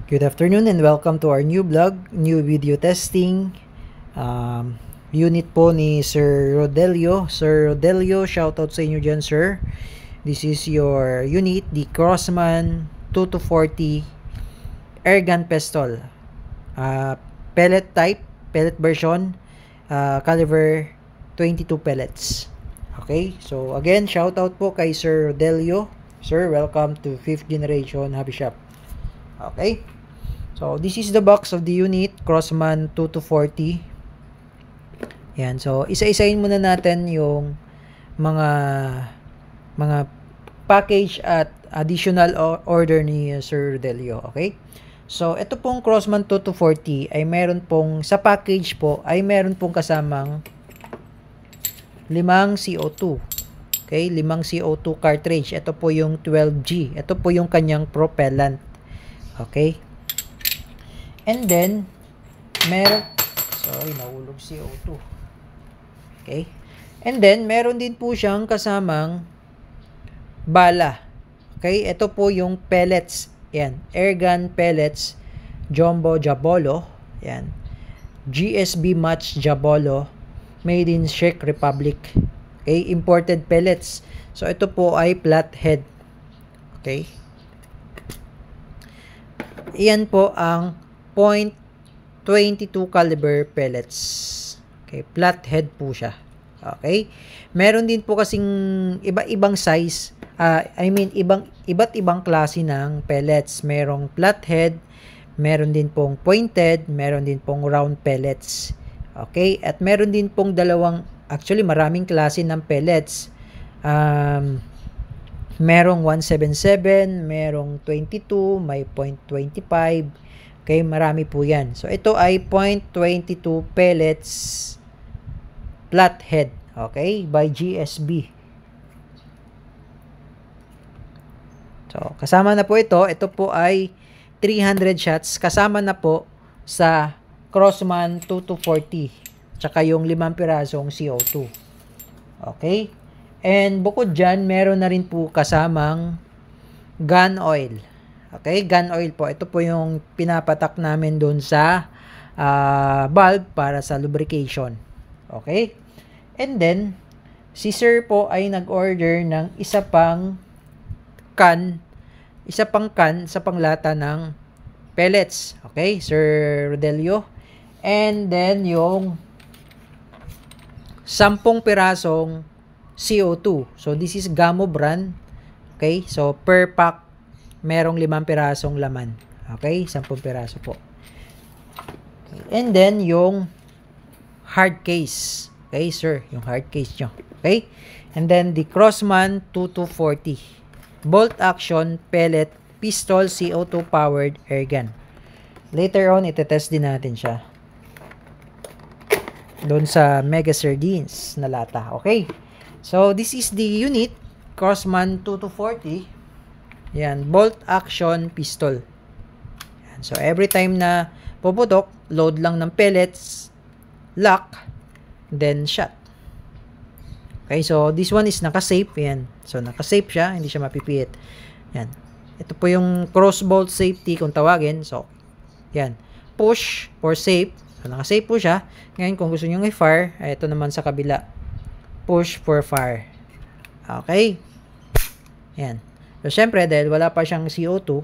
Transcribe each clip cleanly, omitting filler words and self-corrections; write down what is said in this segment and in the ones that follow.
Good afternoon and welcome to our new vlog, new video testing. Unit po ni Sir Rodelio. Sir Rodelio, shoutout sa inyo dyan, sir. This is your unit, the Crossman 2240 airgun pistol. Pellet type, pellet version, caliber 22 pellets. Okay, so again, shoutout po kay Sir Rodelio. Sir, welcome to 5th generation hobby shop. Okay. So, this is the box of the unit, Crossman 2240. Yan. So, isa-isahin muna natin yung mga package at additional order ni Sir Delio. Okay? So, ito pong Crossman 2240 ay meron pong, sa package po, ay meron pong kasamang 5 CO2. Okay? 5 CO2 cartridge. Ito po yung 12G. Ito po yung kanyang propellant. Okay? And then, nahulog CO2. Okay? And then, meron din po siyang kasamang bala. Okay? Ito po yung pellets. Yan. Airgun pellets. Jumbo Jabolo. Yan. GSB Match Jabolo. Made in Czech Republic. Okay? Imported pellets. So, ito po ay flathead. Okay? Iyan po ang .22 caliber pellets. Okay, flathead po siya. Okay? Meron din po kasing iba-ibang size, iba't ibang klase ng pellets. Merong flathead, meron din pong pointed, meron din pong round pellets. Okay? At meron din pong maraming klase ng pellets. Merong 177, merong 22, may .25. Okay, marami po yan. So, ito ay .22 pellets flathead. Okay, by GSB. So, kasama na po ito. Ito po ay 300 shots. Kasama na po sa Crossman 2240. Tsaka yung 5 pirasong CO2. Okay. And bukod dyan, meron na rin po kasamang gun oil. Okay, gun oil po. Ito po yung pinapatak namin doon sa bulb para sa lubrication. Okay? And then, si Sir po ay nag-order ng isa pang lata ng pellets. Okay, Sir Rodelio. And then, yung 10 pirasong CO2. So, this is Gamo brand. Okay, so per pack, merong 5 pirasong laman. Okay? 10 piraso po. And then, yung hard case. Okay, sir? Yung hard case nyo. Okay? And then, the Crossman 2240. Bolt action, pellet, pistol, CO2 powered airgun. Later on, itetest din natin siya. Doon sa Mega Sardines na lata. Okay? So, this is the unit. Crossman 2240. Yan, bolt action pistol. Yan. So, every time na puputok, load lang ng pellets, lock, then shot. Okay, so this one is naka-safe. Yan. So, naka-safe siya, hindi siya mapipihit. Yan. Ito po yung cross bolt safety kung tawagin. So, yan. Push for safe. So, naka-safe po siya. Ngayon, kung gusto nyo i-fire, ito naman sa kabila. Push for fire. Okay. Yan. So, syempre, dahil wala pa siyang CO2,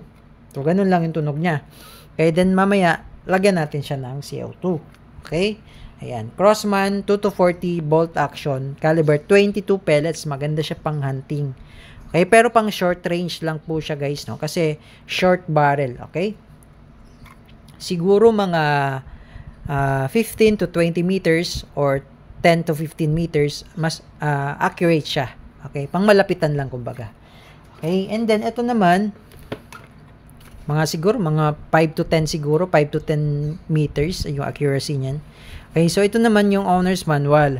so, ganun lang yung tunog niya. Okay, then mamaya, lagyan natin siya ng CO2. Okay? Ayan. Crossman 2240 bolt action, caliber 22 pellets. Maganda siya pang hunting. Okay, pero pang short range lang po siya, guys, no? Kasi short barrel. Okay? Siguro mga 15 to 20 meters or 10 to 15 meters, mas accurate siya. Okay? Pang malapitan lang, kumbaga. Okay, and then ito naman mga 5 to 10 siguro, 5 to 10 meters yung accuracy niyan. Okay, so ito naman yung owner's manual.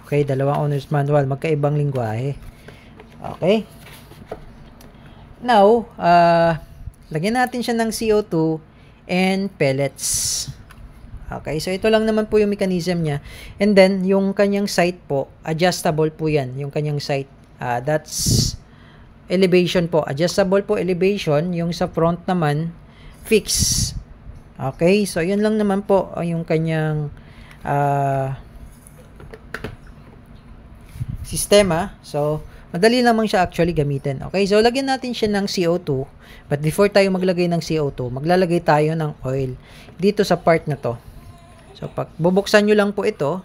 Okay, dalawang owner's manual, magkaibang lingwahe. Okay. Now, lagyan natin siya ng CO2 and pellets. Okay, so ito lang naman po yung mechanism niya. And then, yung kanyang sight po, adjustable po yan, yung kanyang sight. That's elevation po. Adjustable po elevation. Yung sa front naman, fix. Okay, so yun lang naman po yung kanyang sistema. So, madali lamang siya actually gamitin. Okay, so lagyan natin siya ng CO2. But before tayo maglagay ng CO2, maglalagay tayo ng oil dito sa part na to. So, pag bubuksan nyo lang po ito,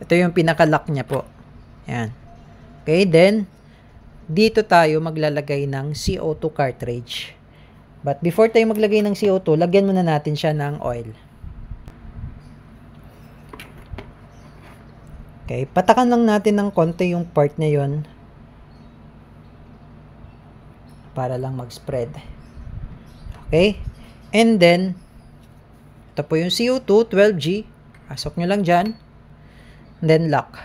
ito yung pinaka-lock niya po. Yan. Okay, then, dito tayo maglalagay ng CO2 cartridge. But before tayo maglagay ng CO2, lagyan muna natin siya ng oil. Okay, patakan lang natin ng konti yung part na yon para lang mag-spread. Okay, and then, ito po yung CO2, 12G. Pasok nyo lang dyan. And then, lock.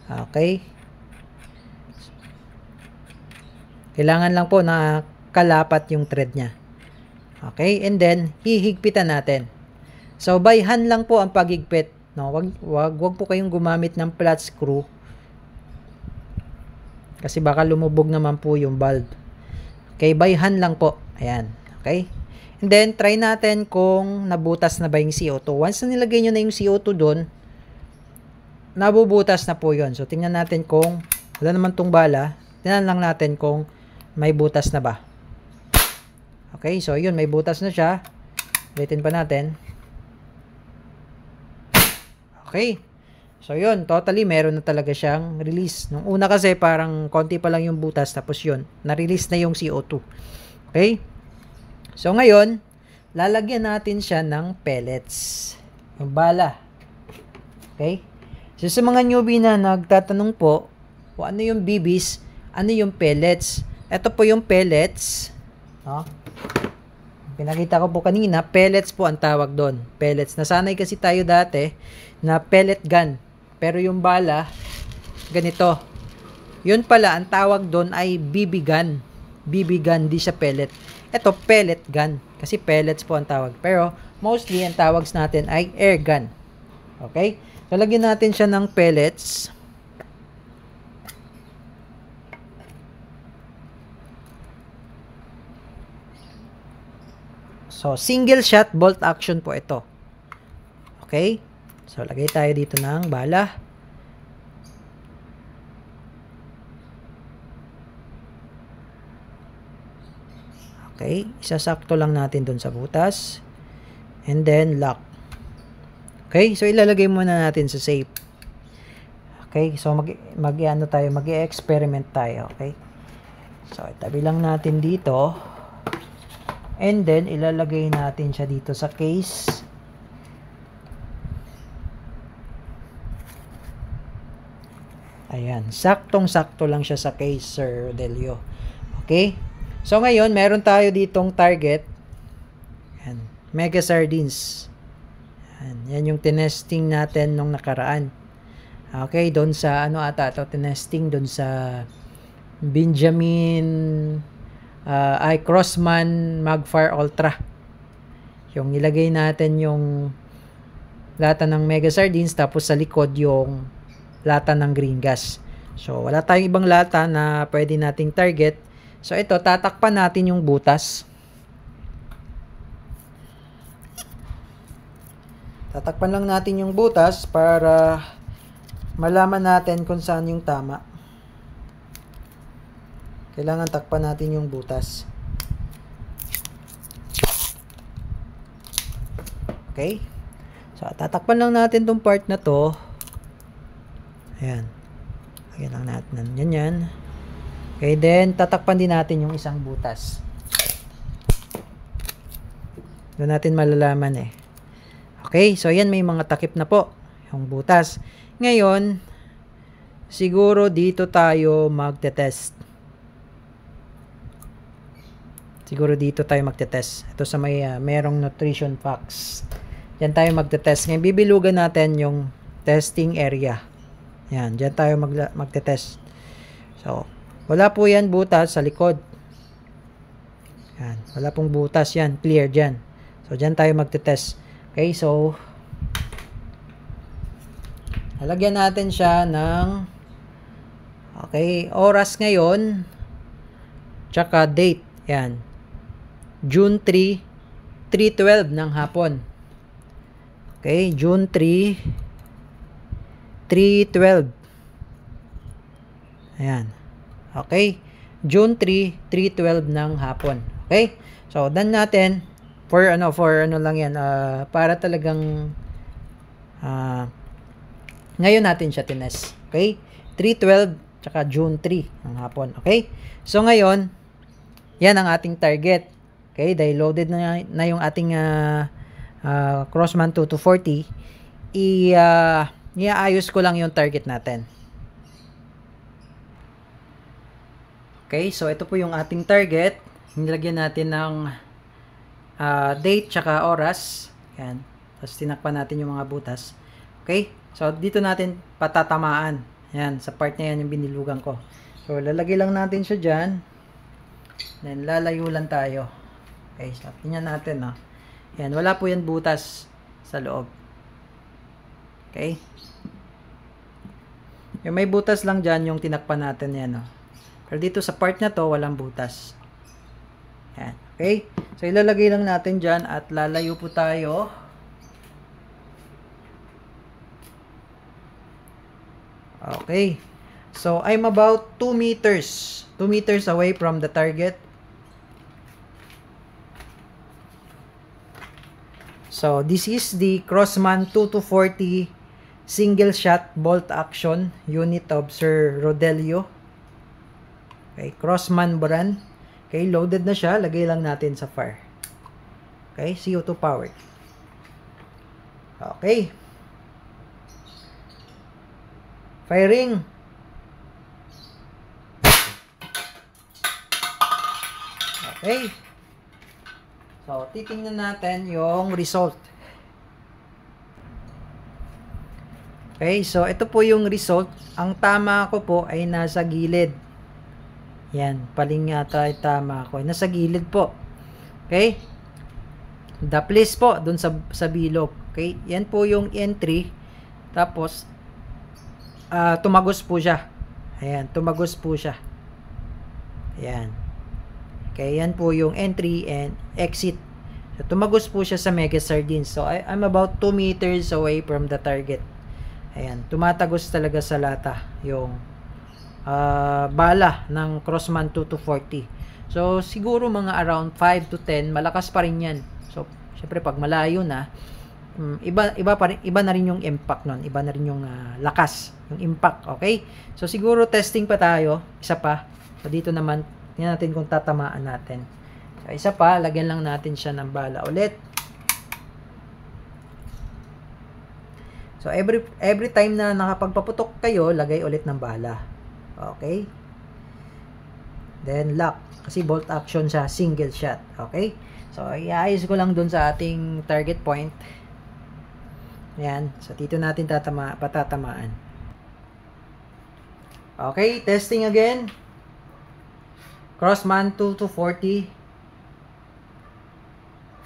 Okay. Kailangan lang po na kalapat yung thread niya. Okay, and then hihigpitan natin. So by hand lang po ang paghigpit, no? Wag po kayong gumamit ng flat screw. Kasi baka lumubog naman po yung bulb. Okay, by hand lang po. Ayan, okay? And then try natin kung nabutas na ba yung CO2. Once na nilagay niyo na yung CO2 doon, nabubutas na po yun. So tingnan natin kung wala naman tong bala. Tingnan lang natin kung may butas na ba. Okay, so yun, may butas na siya. Ulitin pa natin. Okay. So yun, totally meron na talaga siyang release. Nung una kasi parang konti pa lang yung butas, tapos yun, na-release na yung CO2. Okay. So ngayon, lalagyan natin siya ng pellets. Yung bala. Okay. So sa mga newbie na nagtatanong po, kung ano yung BBs, ano yung pellets. Ito po yung pellets. No? Pinakita ko po kanina, pellets po ang tawag doon. Pellets. Nasanay kasi tayo dati na pellet gun. Pero yung bala, ganito. Yun pala, ang tawag doon ay BB gun. BB gun, di siya pellet. Ito, pellet gun. Kasi pellets po ang tawag. Pero, mostly, ang tawag natin ay air gun. Okay? So, lagyan natin siya ng pellets. So, single shot bolt action po ito. Okay? So, lagay tayo dito ng bala. Okay? Isasakto lang natin dun sa butas. And then, lock. Okay? So, ilalagay muna natin sa safe. Okay? So, mag-experiment tayo. Okay? So, itabi lang natin dito. And then, ilalagay natin siya dito sa case. Ayan. Saktong-sakto lang siya sa case, Sir Delio. Okay? So, ngayon, meron tayo ditong target. Ayan. Mega Sardines. Ayan. Yan yung tinesting natin nung nakaraan. Okay? Doon sa, tinesting doon sa Benjamin Crossman Magfire Ultra. Yung nilagay natin yung lata ng Mega Sardines, tapos sa likod yung lata ng green gas. So, wala tayong ibang lata na pwede nating target. So, ito, tatakpan natin yung butas. Tatakpan lang natin yung butas para malaman natin kung saan yung tama. Kailangan takpan natin yung butas. Okay? So, tatakpan lang natin tong part na to. Ayan. Lagyan lang natin ng ganyan. Okay, then, tatakpan din natin yung isang butas. Doon natin malalaman eh. Okay, so yan, may mga takip na po. Yung butas. Ngayon, siguro dito tayo magte-test. Siguro dito tayo magte-test. Ito sa may merong nutrition packs. Diyan tayo magte-test. Ngayon, bibilugan natin yung testing area. Yan, diyan tayo magte-test. So, wala po yan butas sa likod. Yan, wala pong butas yan. Clear dyan. So, diyan tayo magte-test. Okay, so, lalagyan natin siya ng Okay, oras ngayon, tsaka date. Yan. June 3, 3:12 ng hapon. Okay, June 3, 3:12. Ayan. Okay, June 3, 3:12 ng hapon. Okay, so done natin. For ano lang yan, para talagang ngayon natin siya tines. Okay, 3:12 tsaka June 3 ng hapon. Okay, so ngayon, yan ang ating target. Okay, dahil loaded na yung ating Crossman 2240. Iaayos ko lang yung target natin. Okay, so ito po yung ating target. Nilagyan natin ng date tsaka oras. Yan. Tapos tinakpan natin yung mga butas. Okay, so dito natin patatamaan. Yan, sa part na yan yung binilugan ko. So lalagay lang natin siya dyan. Then lalayo lang tayo. Okay, so tingnan natin, no. Yan, wala po yan butas sa loob. Okay. Yung may butas lang dyan, yung tinakpan natin yan, no. Pero dito sa part na to, walang butas. Yan. Okay. So ilalagay lang natin dyan at lalayo po tayo. Okay. So I'm about 2 meters. 2 meters away from the target. So this is the Crossman 2240 single shot bolt action unit of Sir Rodelio. Okay, Crossman brand. Okay, loaded na siya. Lagay lang natin sa fire. Okay, CO2 powered. Okay. Firing. Okay. So, titingnan natin yung result. Okay, so ito po yung result. Ang tama ko po ay nasa gilid. Yan, paling yata ay tama ko. Nasa gilid po. Okay? The place po, dun sa bilog. Okay? Yan po yung entry. Tapos, tumagos po siya. Ayan, tumagos po siya. Ayan. Okay, yan po yung entry and exit. So, tumagos po siya sa Mega Sardines. So, I'm about 2 meters away from the target. Ayan, tumatagos talaga sa lata yung bala ng Crossman 2240. So, siguro mga around 5 to 10, malakas pa rin yan. So, syempre pag malayo na, iba na rin yung impact nun. Iba na rin yung lakas, yung impact. Okay? So, siguro testing pa tayo. Isa pa. So, dito naman, tingnan natin kung tatamaan natin. So, isa pa, lagyan lang natin siya ng bala ulit. So, every time na nakapagpaputok kayo, lagay ulit ng bala. Okay? Then, lock. Kasi bolt action siya, single shot. Okay? So, iayos ko lang dun sa ating target point. Ayan. So, dito natin patatamaan. Okay, testing again. Crossman 2240.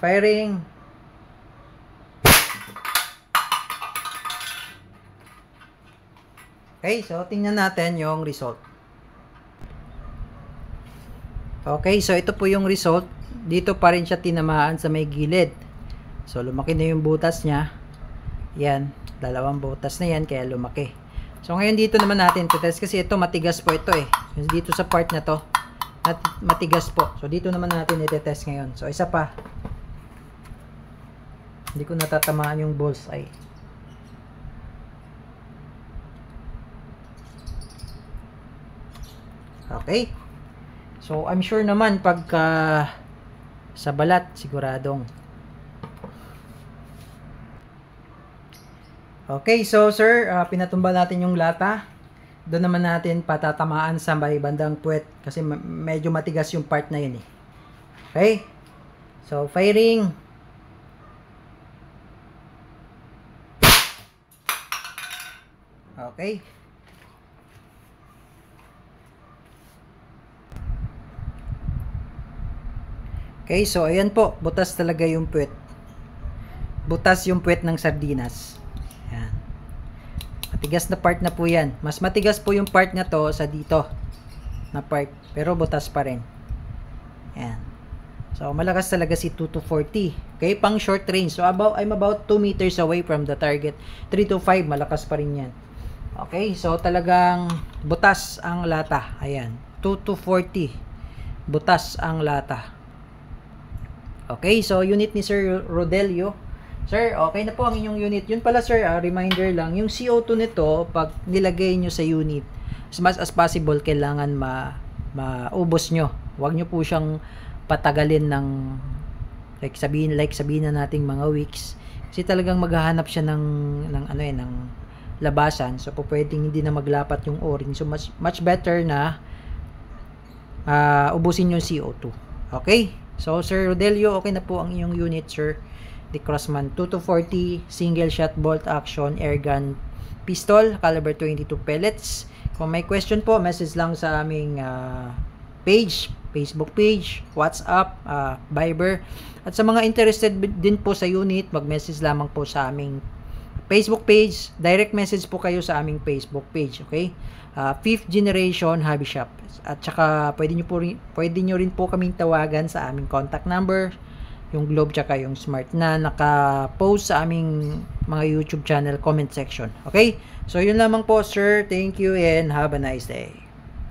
Firing. Okay, so tingnan natin yung result. Okay, so ito po yung result. Dito pa rin siya tinamaan sa may gilid. So lumaki na yung butas niya. Yan, dalawang butas na yan kaya lumaki. So ngayon dito naman natin test kasi ito matigas po ito eh. Dito sa part na to matigas po. So dito naman natin i-test ngayon. So isa pa. Hindi ko natatamaan yung bullseye. Okay. So, I'm sure naman pagka sa balat, siguradong. Okay, so sir, pinatumba natin yung lata. Doon naman natin patatamaan sa may bandang puwet kasi medyo matigas yung part na yun eh. Okay. So, firing. Okay. Okay, so ayan po, butas talaga yung puwet. Butas yung puwet ng sardinas. Ayan. Matigas na part na po yan. Mas matigas po yung part na to sa dito na part. Pero butas pa rin. Yan. So, malakas talaga si 2240. Okay, pang short range. So, I'm about 2 meters away from the target. 3 to 5, malakas pa rin yan. Okay, so talagang butas ang lata. Ayan. 2240. Butas ang lata. Okay, so unit ni Sir Rodelio. Sir, okay na po ang inyong unit. Yun pala sir, reminder lang, yung CO2 nito, pag nilagay nyo sa unit, as much as possible, kailangan maubos nyo. Huwag nyo po siyang patagalin ng, like sabihin na nating mga weeks. Kasi talagang maghahanap siya ng labasan. So, po pwedeng hindi na maglapat yung o-ring. So, much better na ubusin yung CO2. Okay? So, Sir Rodelio, okay na po ang iyong unit, sir. The Crossman 2240 single shot bolt action air gun pistol, caliber 22 pellets. Kung may question po, message lang sa aming page, Facebook page, WhatsApp, Viber. At sa mga interested din po sa unit, mag-message lamang po sa aming Facebook page. Direct message po kayo sa aming Facebook page, okay? 5th generation hobby shop. At saka pwede nyo rin po kaming tawagan sa aming contact number, yung Globe tsaka yung Smart na naka-post sa aming mga YouTube channel comment section. Okay? So yun lamang po sir. Thank you and have a nice day.